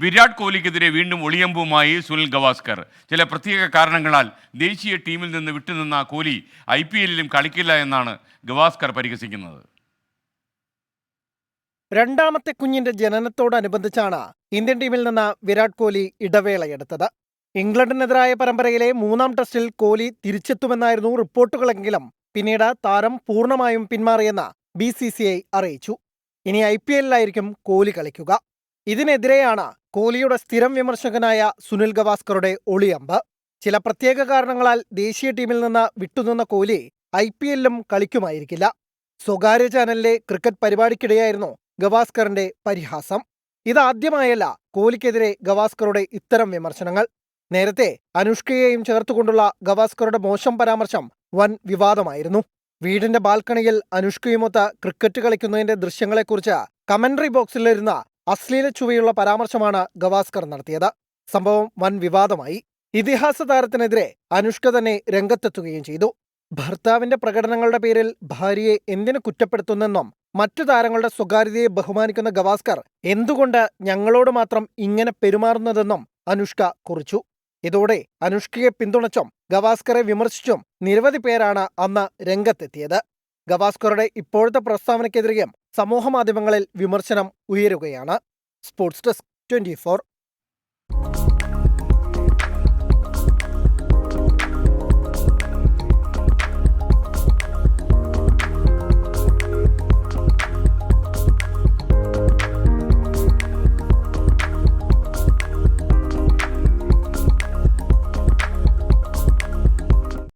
വിരാട് കോഹ്ലിക്കെതിരെ വീണ്ടും ഒളിയമ്പുമായി സുനിൽ ഗവാസ്കർ. ചില പ്രത്യേക കാരണങ്ങളാൽ ദേശീയ ടീമിൽ നിന്ന് വിട്ടുനിന്ന കോഹ്ലി IPLലും കളിക്കില്ല എന്നാണ് ഗവാസ്കർ പരിഹസിക്കുന്നത്. രണ്ടാമത്തെ കുഞ്ഞിന്റെ ജനനത്തോടനുബന്ധിച്ചാണ് ഇന്ത്യൻ ടീമിൽ നിന്ന് വിരാട് കോഹ്ലി ഇടവേളയെടുത്തത്. ഇംഗ്ലണ്ടിനെതിരായ പരമ്പരയിലെ 3-ാം ടെസ്റ്റിൽ കോഹ്ലി തിരിച്ചെത്തുമെന്നായിരുന്നു റിപ്പോർട്ടുകളെങ്കിലും പിന്നീട് താരം പൂർണ്ണമായും പിന്മാറിയെന്ന് BCCI അറിയിച്ചു. ഇനി IPLലായിരിക്കും കോഹ്ലി കളിക്കുക. ഇതിനെതിരെയാണ് കോഹ്ലിയുടെ സ്ഥിരം വിമർശകനായ സുനിൽ ഗവാസ്കറുടെ ഒളിയമ്പ്. ചില പ്രത്യേക കാരണങ്ങളാൽ ദേശീയ ടീമിൽ നിന്ന് വിട്ടുനിന്ന കോഹ്ലി IPLലും കളിക്കുമായിരിക്കില്ല. സ്വകാര്യ ചാനലിലെ ക്രിക്കറ്റ് പരിപാടിക്കിടെയായിരുന്നു ഗവാസ്കറിന്റെ പരിഹാസം. ഇതാദ്യമായല്ല കോഹ്ലിക്കെതിരെ ഗവാസ്കറുടെ ഇത്തരം വിമർശനങ്ങൾ. നേരത്തെ അനുഷ്കയെയും ചേർത്തുകൊണ്ടുള്ള ഗവാസ്കറുടെ മോശം പരാമർശം വൻ വിവാദമായിരുന്നു. വീടിന്റെ ബാൽക്കണിയിൽ അനുഷ്കയുമൊത്ത് ക്രിക്കറ്റ് കളിക്കുന്നതിന്റെ ദൃശ്യങ്ങളെക്കുറിച്ച് കമന്ററി ബോക്സിലിരുന്ന അശ്ലീല ചുവയുള്ള പരാമർശമാണ് ഗവാസ്കർ നടത്തിയത്. സംഭവം വൻ വിവാദമായി. ഇതിഹാസ താരത്തിനെതിരെ അനുഷ്ക തന്നെ രംഗത്തെത്തുകയും ചെയ്തു. ഭർത്താവിന്റെ പ്രകടനങ്ങളുടെ പേരിൽ ഭാര്യയെ എന്തിനു കുറ്റപ്പെടുത്തുന്നെന്നും മറ്റു താരങ്ങളുടെ സ്വകാര്യതയെ ബഹുമാനിക്കുന്ന ഗവാസ്കർ എന്തുകൊണ്ട് ഞങ്ങളോട് മാത്രം ഇങ്ങനെ പെരുമാറുന്നതെന്നും അനുഷ്ക കുറിച്ചു. ഇതോടെ അനുഷ്കയെ പിന്തുണച്ചും ഗവാസ്കറെ വിമർശിച്ചും നിരവധി പേരാണ് അന്ന് രംഗത്തെത്തിയത്. ഗവാസ്കറുടെ ഇപ്പോഴത്തെ പ്രസ്താവനയ്ക്കെതിരെയും സമൂഹമാധ്യമങ്ങളിൽ വിമർശനം ഉയരുകയാണ്. Sports desk 24.